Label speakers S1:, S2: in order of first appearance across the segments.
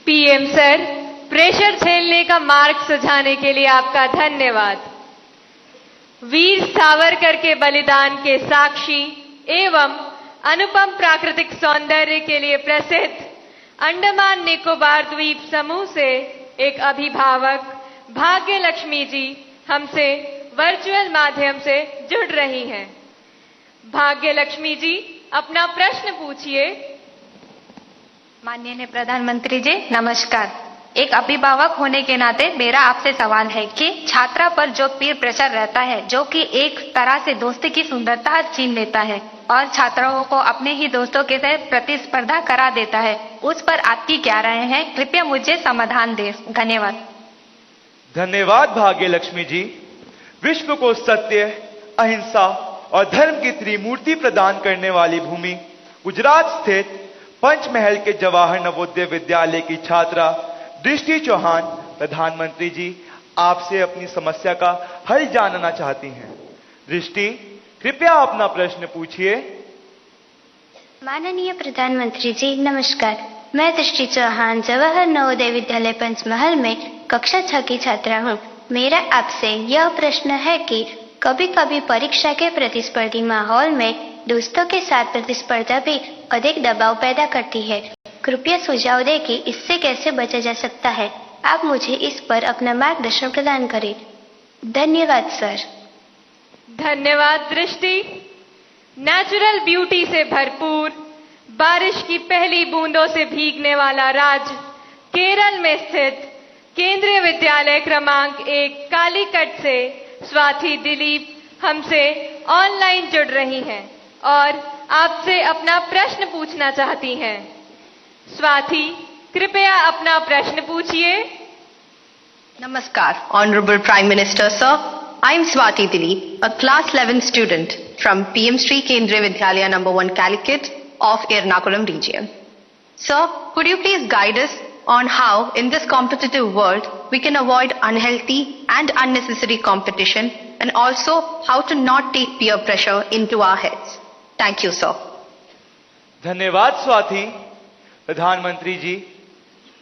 S1: PM sir, pressure झेलने का मार्ग सुझाने के लिए आपका धन्यवाद। वीर सावरकर के बलिदान के साक्षी एवं अनुपम प्राकृतिक सौंदर्य के लिए प्रसिद्ध अंडमान निकोबार द्वीप समूह से एक अभिभावक भाग्य लक्ष्मी जी हमसे वर्चुअल माध्यम से जुड़ रही हैं। भाग्य लक्ष्मी जी, अपना प्रश्न पूछिए।
S2: माननीय प्रधानमंत्री जी नमस्कार। एक अभिभावक होने के नाते मेरा आपसे सवाल है कि छात्रा पर जो पीर प्रेशर रहता है, जो कि एक तरह से दोस्ती की सुंदरता छीन लेता है और छात्राओं को अपने ही दोस्तों के साथ प्रतिस्पर्धा करा देता है, उस पर आपकी क्या राय है? कृपया मुझे समाधान दें। धन्यवाद।
S3: धन्यवाद भाग्य लक्ष्मी जी। विश्व को सत्य, अहिंसा और धर्म की त्रिमूर्ति प्रदान करने वाली भूमि गुजरात स्थित पंचमहल के जवाहर नवोदय विद्यालय की छात्रा दृष्टि चौहान प्रधानमंत्री जी आपसे अपनी समस्या का हल जानना चाहती हैं। दृष्टि, कृपया अपना प्रश्न पूछिए।
S4: माननीय प्रधानमंत्री जी नमस्कार। मैं दृष्टि चौहान जवाहर नवोदय विद्यालय पंचमहल में कक्षा 6 की छात्रा हूँ। मेरा आपसे यह प्रश्न है कि कभी कभी परीक्षा के प्रतिस्पर्धी माहौल में दोस्तों के साथ प्रतिस्पर्धा भी अधिक दबाव पैदा करती है। कृपया सुझाव दें कि इससे कैसे बचा जा सकता है। आप मुझे इस पर अपना मार्गदर्शन प्रदान करें। धन्यवाद सर।
S1: धन्यवाद दृष्टि। नेचुरल ब्यूटी से भरपूर, बारिश की पहली बूंदों से भीगने वाला राज्य केरल में स्थित केंद्रीय विद्यालय क्रमांक 1 कालीकट से स्वाति दिलीप हमसे ऑनलाइन जुड़ रही हैं और आपसे अपना प्रश्न पूछना चाहती हैं। स्वाति, कृपया अपना प्रश्न पूछिए।
S5: Namaskar, Honorable Prime Minister Sir. I am Swati Dilip, a class 11 student from PM Sri Kendriya Vidyalaya number 1 Calicut of Ernakulam region. Sir, could you please guide us on how in this competitive world we can avoid unhealthy and unnecessary competition and also how to not take peer pressure into our heads? Thank you, sir.
S3: धन्यवाद स्वाति। प्रधानमंत्री जी,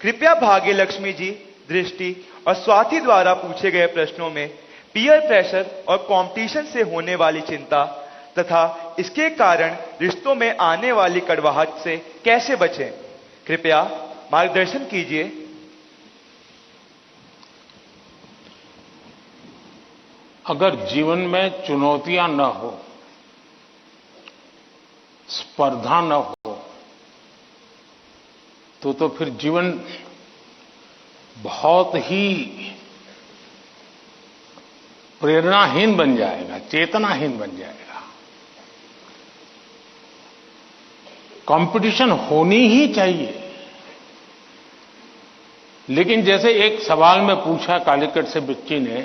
S3: कृपया भाग्य लक्ष्मी जी, दृष्टि और स्वाति द्वारा पूछे गए प्रश्नों में पीयर प्रेशर और कंपटीशन से होने वाली चिंता तथा इसके कारण रिश्तों में आने वाली कड़वाहट से कैसे बचें, कृपया मार्गदर्शन कीजिए।
S6: अगर जीवन में चुनौतियां न हो, स्पर्धा न हो, तो फिर जीवन बहुत ही प्रेरणाहीन बन जाएगा, चेतनाहीन बन जाएगा। कंपटीशन होनी ही चाहिए, लेकिन जैसे एक सवाल में पूछा कालीकट से बच्ची ने,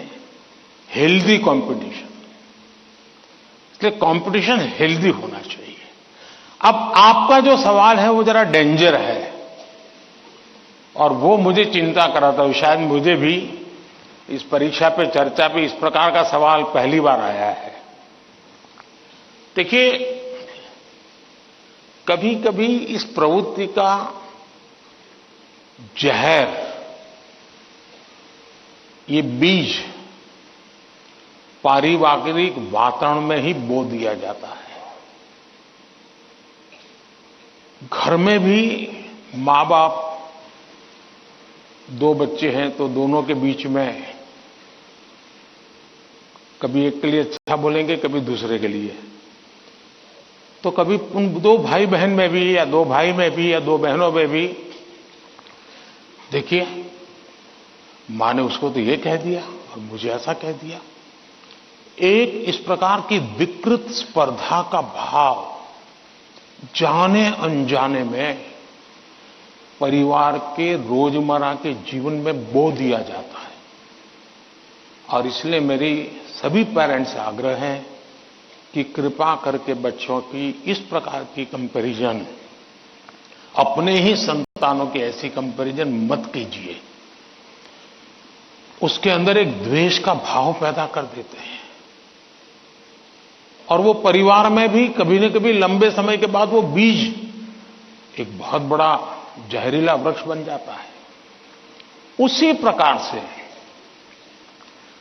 S6: हेल्दी कंपटीशन, इसलिए कंपटीशन हेल्दी होना चाहिए। अब आपका जो सवाल है वो जरा डेंजर है और वो मुझे चिंता कराता है। शायद मुझे भी इस परीक्षा पे चर्चा पे इस प्रकार का सवाल पहली बार आया है। देखिए, कभी कभी इस प्रवृत्ति का जहर, ये बीज पारिवारिक वातावरण में ही बो दिया जाता है। घर में भी माँ बाप, दो बच्चे हैं तो दोनों के बीच में कभी एक के लिए अच्छा बोलेंगे, कभी दूसरे के लिए। तो कभी उन दो भाई बहन में भी या दो भाई में भी या दो बहनों में भी, देखिए मां ने उसको तो ये कह दिया और मुझे ऐसा कह दिया। एक इस प्रकार की विकृत स्पर्धा का भाव जाने अनजाने में परिवार के रोजमर्रा के जीवन में बो दिया जाता है। और इसलिए मेरी सभी पेरेंट्स से आग्रह है कि कृपा करके बच्चों की इस प्रकार की कंपैरिजन, अपने ही संतानों की ऐसी कंपैरिजन मत कीजिए। उसके अंदर एक द्वेष का भाव पैदा कर देते हैं और वो परिवार में भी कभी न कभी लंबे समय के बाद वो बीज एक बहुत बड़ा जहरीला वृक्ष बन जाता है। उसी प्रकार से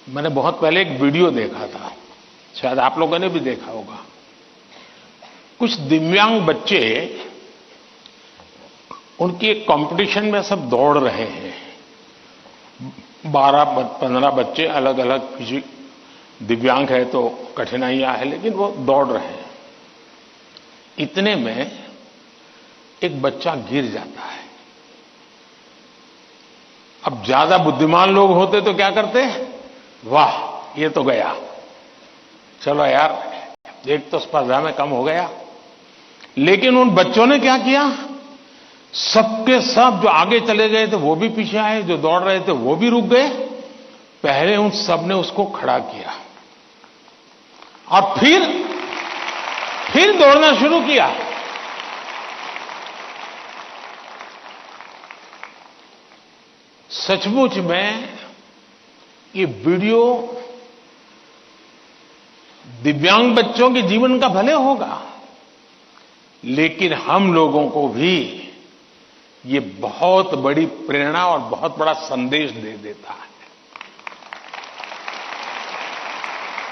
S6: मैंने बहुत पहले एक वीडियो देखा था, शायद आप लोगों ने भी देखा होगा। कुछ दिव्यांग बच्चे उनकी एक कंपटीशन में सब दौड़ रहे हैं। 12-15 बच्चे अलग अलग, किसी दिव्यांग है तो कठिनाइयां है, लेकिन वो दौड़ रहे हैं। इतने में एक बच्चा गिर जाता है। अब ज्यादा बुद्धिमान लोग होते तो क्या करते? वाह, ये तो गया, चलो यार एक तो स्पर्धा में कम हो गया। लेकिन उन बच्चों ने क्या किया? सबके सब जो आगे चले गए थे वो भी पीछे आए, जो दौड़ रहे थे वो भी रुक गए। पहले उन सब ने उसको खड़ा किया और फिर दौड़ना शुरू किया। सचमुच में ये वीडियो दिव्यांग बच्चों के जीवन का भले होगा, लेकिन हम लोगों को भी ये बहुत बड़ी प्रेरणा और बहुत बड़ा संदेश दे देता है।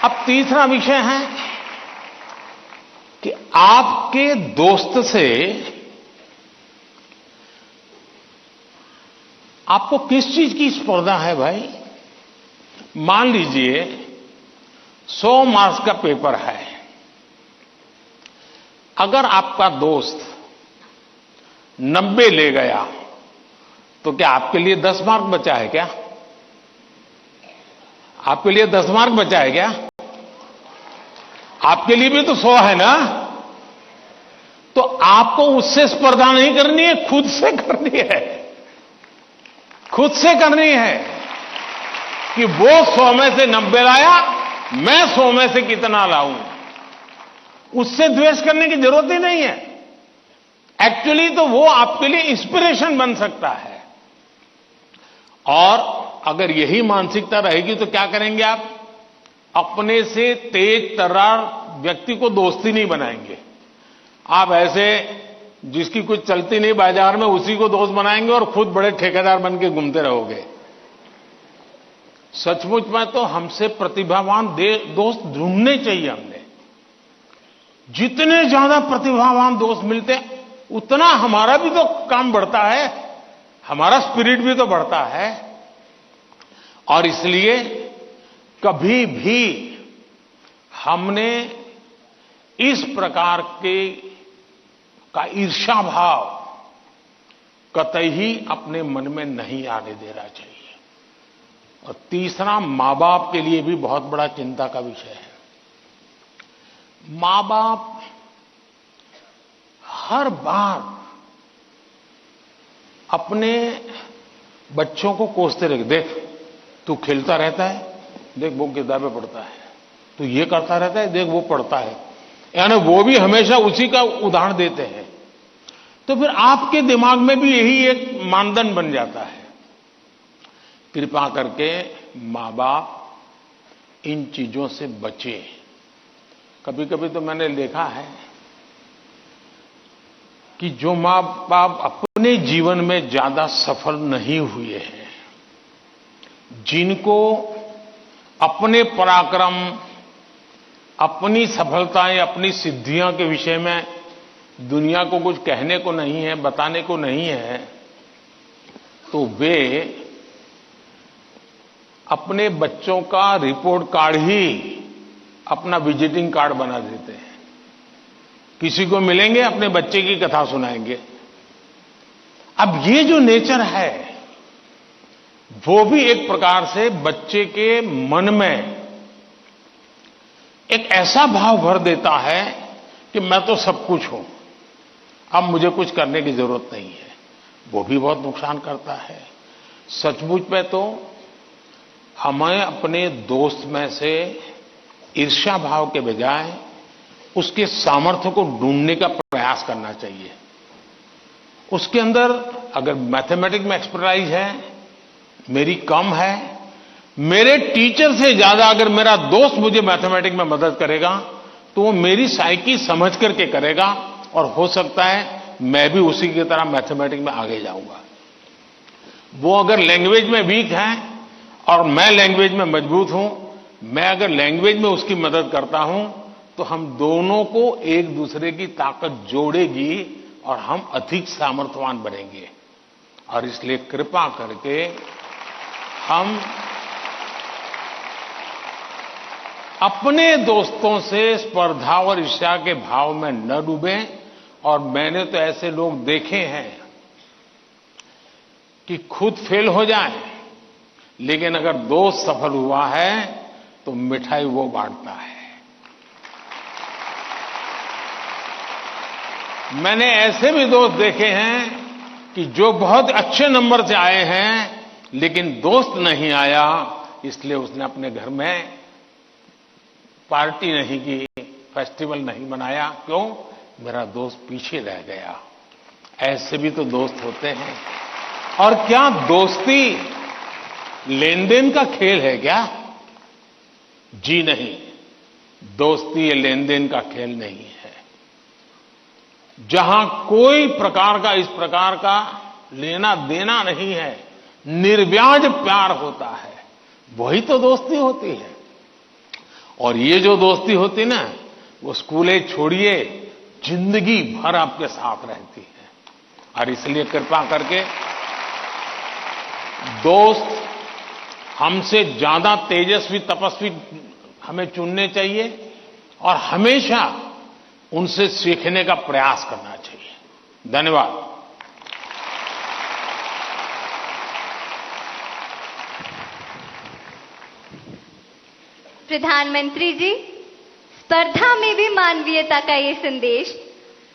S6: अब तीसरा विषय है कि आपके दोस्त से आपको किस चीज की स्पर्धा है भाई? मान लीजिए 100 मार्क्स का पेपर है। अगर आपका दोस्त 90 ले गया तो क्या आपके लिए 10 मार्क बचा है क्या? आपके लिए 10 मार्क बचा है क्या? आपके लिए भी तो 100 है ना? तो आपको उससे स्पर्धा नहीं करनी है, खुद से करनी है। खुद से करनी है कि वो 100 में से 90 लाया, मैं 100 में से कितना लाऊं। उससे द्वेष करने की जरूरत ही नहीं है। एक्चुअली तो वो आपके लिए इंस्पिरेशन बन सकता है। और अगर यही मानसिकता रहेगी तो क्या करेंगे आप? अपने से तेज तर्रार व्यक्ति को दोस्ती नहीं बनाएंगे। आप ऐसे जिसकी कुछ चलती नहीं बाजार में, उसी को दोस्त बनाएंगे और खुद बड़े ठेकेदार बन के घूमते रहोगे। सचमुच में तो हमसे प्रतिभावान दोस्त ढूंढने चाहिए। हमने जितने ज्यादा प्रतिभावान दोस्त मिलते उतना हमारा भी तो काम बढ़ता है, हमारा स्पिरिट भी तो बढ़ता है। और इसलिए कभी भी हमने इस प्रकार का ईर्ष्या भाव कतई ही अपने मन में नहीं आने देना चाहिए। और तीसरा, मां बाप के लिए भी बहुत बड़ा चिंता का विषय है। मां बाप हर बार अपने बच्चों को कोसते रहे, देख तू खेलता रहता है, देख वो किताबें पढ़ता है, तू ये करता रहता है, देख वो पढ़ता है। यानी वो भी हमेशा उसी का उदाहरण देते हैं। तो फिर आपके दिमाग में भी यही एक मानदंड बन जाता है। कृपा करके मां बाप इन चीजों से बचे। कभी कभी तो मैंने देखा है कि जो मां बाप अपने जीवन में ज्यादा सफल नहीं हुए हैं, जिनको अपने पराक्रम, अपनी सफलताएं, अपनी सिद्धियों के विषय में दुनिया को कुछ कहने को नहीं है, बताने को नहीं है, तो वे अपने बच्चों का रिपोर्ट कार्ड ही अपना विजिटिंग कार्ड बना देते हैं। किसी को मिलेंगे, अपने बच्चे की कथा सुनाएंगे। अब ये जो नेचर है वो भी एक प्रकार से बच्चे के मन में एक ऐसा भाव भर देता है कि मैं तो सब कुछ हूं, अब मुझे कुछ करने की जरूरत नहीं है। वो भी बहुत नुकसान करता है। सचमुच में तो हमें अपने दोस्त में से ईर्ष्या भाव के बजाय उसके सामर्थ्य को ढूंढने का प्रयास करना चाहिए। उसके अंदर अगर मैथमेटिक्स में एक्सपर्टाइज है, मेरी कम है, मेरे टीचर से ज्यादा अगर मेरा दोस्त मुझे मैथमेटिक्स में मदद करेगा तो वो मेरी साइकी समझ करके करेगा और हो सकता है मैं भी उसी की तरह मैथमेटिक्स में आगे जाऊंगा। वो अगर लैंग्वेज में वीक है और मैं लैंग्वेज में मजबूत हूं, मैं अगर लैंग्वेज में उसकी मदद करता हूं, तो हम दोनों को एक दूसरे की ताकत जोड़ेगी और हम अधिक सामर्थ्यवान बनेंगे। और इसलिए कृपा करके हम अपने दोस्तों से स्पर्धा और ईर्ष्या के भाव में न डूबें। और मैंने तो ऐसे लोग देखे हैं कि खुद फेल हो जाए, लेकिन अगर दोस्त सफल हुआ है तो मिठाई वो बांटता है। मैंने ऐसे भी दोस्त देखे हैं कि जो बहुत अच्छे नंबर से आए हैं, लेकिन दोस्त नहीं आया, इसलिए उसने अपने घर में पार्टी नहीं की, फेस्टिवल नहीं मनाया। क्यों? मेरा दोस्त पीछे रह गया। ऐसे भी तो दोस्त होते हैं। और क्या दोस्ती लेन देन का खेल है क्या? जी नहीं, दोस्ती ये लेन देन का खेल नहीं है। जहां कोई प्रकार का इस प्रकार का लेना देना नहीं है, निर्व्याज प्यार होता है, वही तो दोस्ती होती है। और ये जो दोस्ती होती ना, वो स्कूल एज छोड़िए, जिंदगी भर आपके साथ रहती है। और इसलिए कृपा करके दोस्त हमसे ज्यादा तेजस्वी तपस्वी हमें चुनने चाहिए और हमेशा उनसे सीखने का प्रयास करना चाहिए। धन्यवाद।
S1: प्रधानमंत्री जी, स्पर्धा में भी मानवीयता का ये संदेश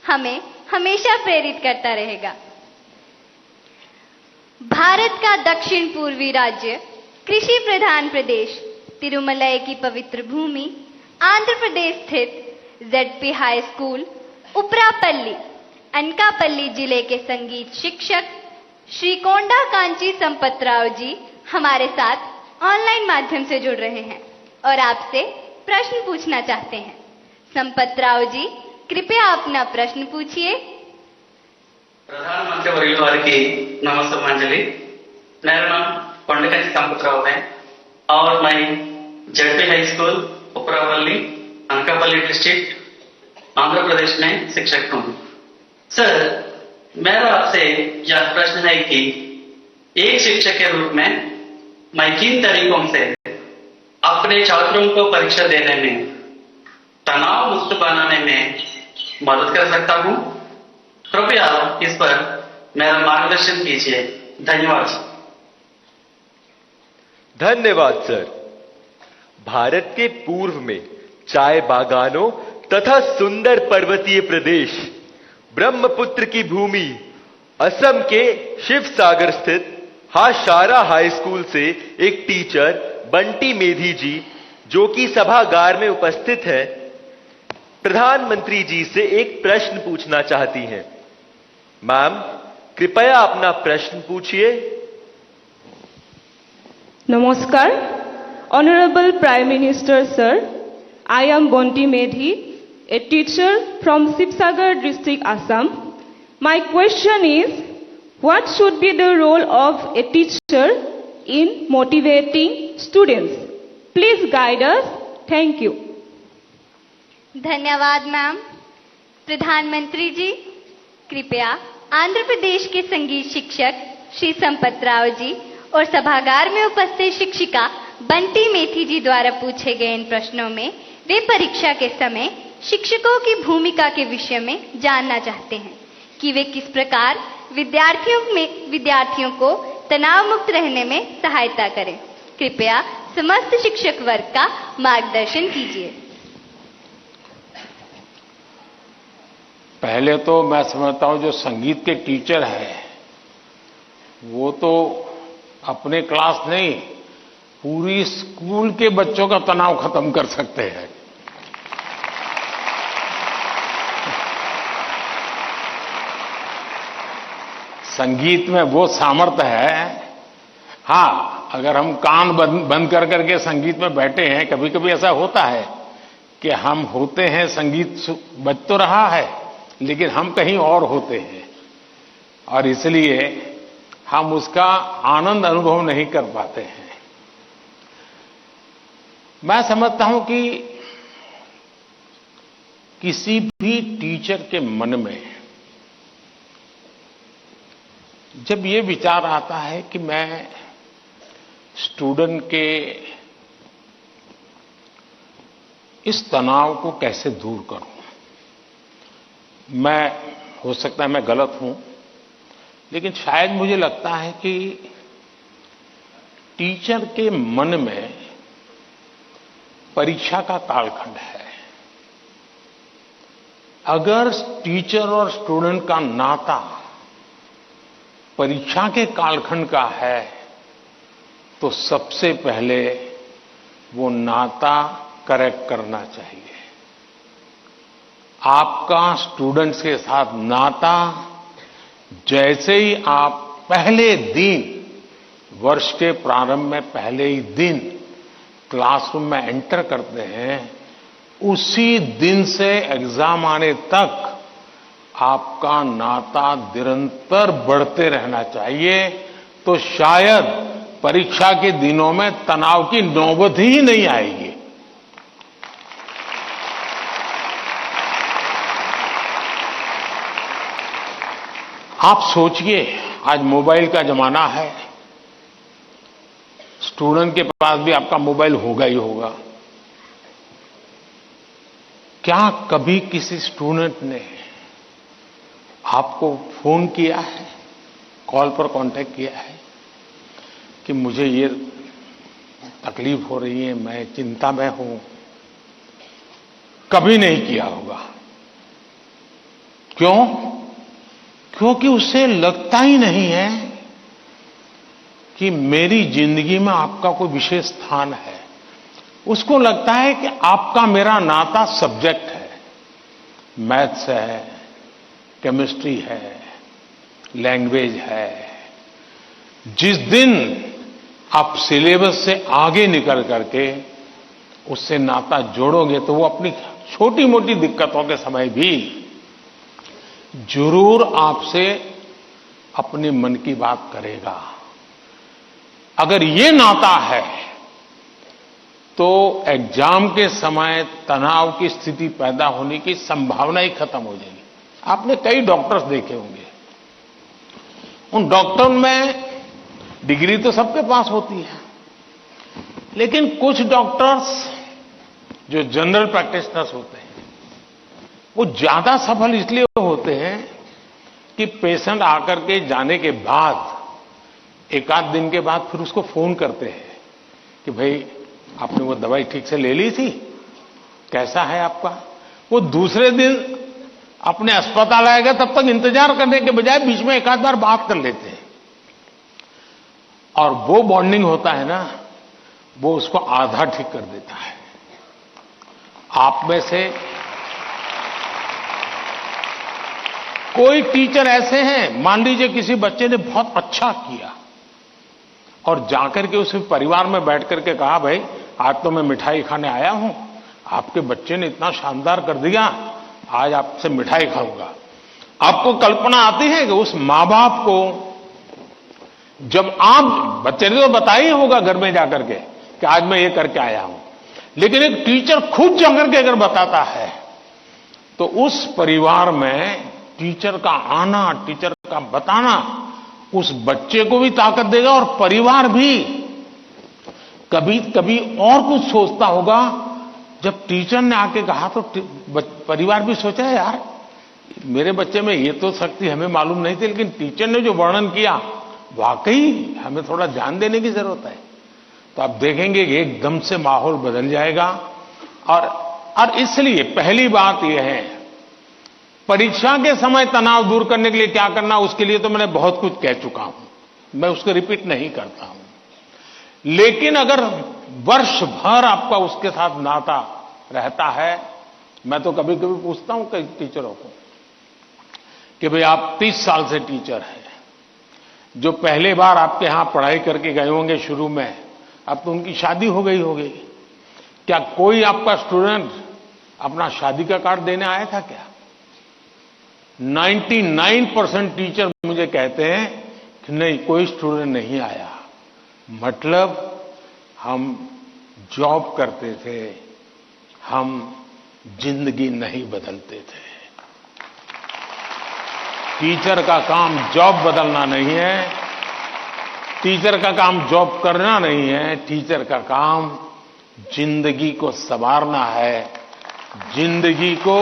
S1: हमें हमेशा प्रेरित करता रहेगा। भारत का दक्षिण पूर्वी राज्य, कृषि प्रधान प्रदेश, तिरुमलई की पवित्र भूमि, आंध्र प्रदेश स्थित ZP high school Uprapalli, Anakapalli जिले के संगीत शिक्षक श्री कोंडा कांची संपतराव जी हमारे साथ ऑनलाइन माध्यम से जुड़ रहे हैं और आपसे प्रश्न पूछना चाहते हैं। संपतराव जी, कृपया अपना प्रश्न पूछिए।
S7: प्रधानमंत्री वर्युल वारिकी नमस्ते। मेरा नाम कोंडकांची संपतराव है और मैं ZP high school Uprapalli, Anakapalli district, Andhra Pradesh में शिक्षक हूँ। सर, मेरा आपसे यह प्रश्न है कि एक शिक्षक के रूप में मैं किन तरीकों से अपने छात्रों को परीक्षा देने में तनाव मुक्त बनाने में मदद कर सकता हूं? कृपया इस पर मेरा मार्गदर्शन कीजिए। धन्यवाद।
S3: धन्यवाद सर। भारत के पूर्व में चाय बागानों तथा सुंदर पर्वतीय प्रदेश, ब्रह्मपुत्र की भूमि, असम के शिव सागर स्थित हाशारा हाई स्कूल से एक टीचर बंटी मेधी जी, जो कि सभागार में उपस्थित है, प्रधानमंत्री जी से एक प्रश्न पूछना चाहती हैं। मैम, कृपया अपना प्रश्न पूछिए।
S8: Namaskar, Honorable Prime Minister Sir, I am Bonti Medhi, a teacher from Sibsagar district, Assam. My question is, what should be the role of a teacher in motivating students? Please guide us. Thank you.
S1: धन्यवाद ma'am. प्रधानमंत्री जी, कृपया आंध्र प्रदेश के संगीत शिक्षक श्री संपतराव जी और सभागार में उपस्थित शिक्षिका बंटी मेथी जी द्वारा पूछे गए इन प्रश्नों में वे परीक्षा के समय शिक्षकों की भूमिका के विषय में जानना चाहते हैं कि वे किस प्रकार विद्यार्थियों को तनाव मुक्त रहने में सहायता करें। कृपया समस्त शिक्षक वर्ग का मार्गदर्शन कीजिए।
S6: पहले तो मैं समझता हूं जो संगीत के टीचर हैं वो तो अपने क्लास नहीं, पूरी स्कूल के बच्चों का तनाव खत्म कर सकते हैं। संगीत में वो सामर्थ्य है। हाँ, अगर हम कान बंद कर करके संगीत में बैठे हैं, कभी कभी ऐसा होता है कि हम होते हैं, संगीत बज तो रहा है लेकिन हम कहीं और होते हैं, और इसलिए हम उसका आनंद अनुभव नहीं कर पाते हैं। मैं समझता हूं कि किसी भी टीचर के मन में जब ये विचार आता है कि मैं स्टूडेंट के इस तनाव को कैसे दूर करूं, मैं हो सकता है मैं गलत हूं, लेकिन शायद मुझे लगता है कि टीचर के मन में परीक्षा का कालखंड है। अगर टीचर और स्टूडेंट का नाता परीक्षा के कालखंड का है तो सबसे पहले वो नाता करेक्ट करना चाहिए। आपका स्टूडेंट्स के साथ नाता जैसे ही आप पहले दिन, वर्ष के प्रारंभ में पहले ही दिन क्लासरूम में एंटर करते हैं, उसी दिन से एग्जाम आने तक आपका नाता निरंतर बढ़ते रहना चाहिए। तो शायद परीक्षा के दिनों में तनाव की नौबत ही नहीं आएगी। आप सोचिए, आज मोबाइल का जमाना है, स्टूडेंट के पास भी आपका मोबाइल होगा ही होगा। क्या कभी किसी स्टूडेंट ने आपको फोन किया है, कॉल पर कांटेक्ट किया है कि मुझे ये तकलीफ हो रही है, मैं चिंता में हूं? कभी नहीं किया होगा। क्यों? क्योंकि उसे लगता ही नहीं है कि मेरी जिंदगी में आपका कोई विशेष स्थान है। उसको लगता है कि आपका मेरा नाता सब्जेक्ट है, मैथ्स है, केमिस्ट्री है, लैंग्वेज है। जिस दिन आप सिलेबस से आगे निकल करके उससे नाता जोड़ोगे तो वो अपनी छोटी मोटी दिक्कतों के समय भी जरूर आपसे अपने मन की बात करेगा। अगर ये नाता है तो एग्जाम के समय तनाव की स्थिति पैदा होने की संभावना ही खत्म हो जाएगी। आपने कई डॉक्टर्स देखे होंगे, उन डॉक्टर में डिग्री तो सबके पास होती है, लेकिन कुछ डॉक्टर्स जो जनरल प्रैक्टिशनर्स होते हैं वो ज्यादा सफल इसलिए होते हैं कि पेशेंट आकर के जाने के बाद एक आध दिन के बाद फिर उसको फोन करते हैं कि भाई आपने वो दवाई ठीक से ले ली थी, कैसा है आपका। वो दूसरे दिन अपने अस्पताल आएगा तब तक इंतजार करने के बजाय बीच में एक आध बार बात कर लेते हैं, और वो बॉन्डिंग होता है ना, वो उसको आधा ठीक कर देता है। आप में से कोई टीचर ऐसे हैं, मान लीजिए किसी बच्चे ने बहुत अच्छा किया और जाकर के उसे परिवार में बैठ करके कहा, भाई आज तो मैं मिठाई खाने आया हूं, आपके बच्चे ने इतना शानदार कर दिया, आज आपसे मिठाई खाऊंगा। आपको कल्पना आती है कि उस मां बाप को, जब आप, बच्चे ने तो बताया ही होगा घर में जाकर के कि आज मैं ये करके आया हूं, लेकिन एक टीचर खुद जाकर के अगर बताता है तो उस परिवार में टीचर का आना, टीचर का बताना उस बच्चे को भी ताकत देगा और परिवार भी कभी कभी और कुछ सोचता होगा। जब टीचर ने आके कहा तो परिवार भी सोचा, यार मेरे बच्चे में ये तो शक्ति हमें मालूम नहीं थी, लेकिन टीचर ने जो वर्णन किया वाकई हमें थोड़ा ध्यान देने की जरूरत है। तो आप देखेंगे कि एकदम से माहौल बदल जाएगा। और इसलिए पहली बात यह है, परीक्षा के समय तनाव दूर करने के लिए क्या करना, उसके लिए तो मैंने बहुत कुछ कह चुका हूं, मैं उसको रिपीट नहीं करता हूं। लेकिन अगर वर्ष भर आपका उसके साथ नाता रहता है, मैं तो कभी कभी पूछता हूं कई टीचरों को कि भाई आप 30 साल से टीचर हैं, जो पहले बार आपके यहां पढ़ाई करके गए होंगे शुरू में, अब तो उनकी शादी हो गई होगी, क्या कोई आपका स्टूडेंट अपना शादी का कार्ड देने आया था क्या? 99% टीचर मुझे कहते हैं कि नहीं कोई स्टूडेंट नहीं आया, मतलब हम जॉब करते थे, हम जिंदगी नहीं बदलते थे। टीचर का काम जॉब बदलना नहीं है, टीचर का काम जॉब करना नहीं है, टीचर का काम जिंदगी को संवारना है, जिंदगी को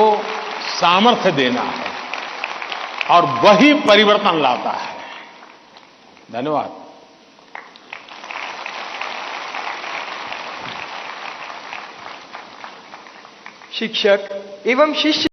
S6: सामर्थ्य देना है, और वही परिवर्तन लाता है। धन्यवाद।
S9: शिक्षक एवं शिष्य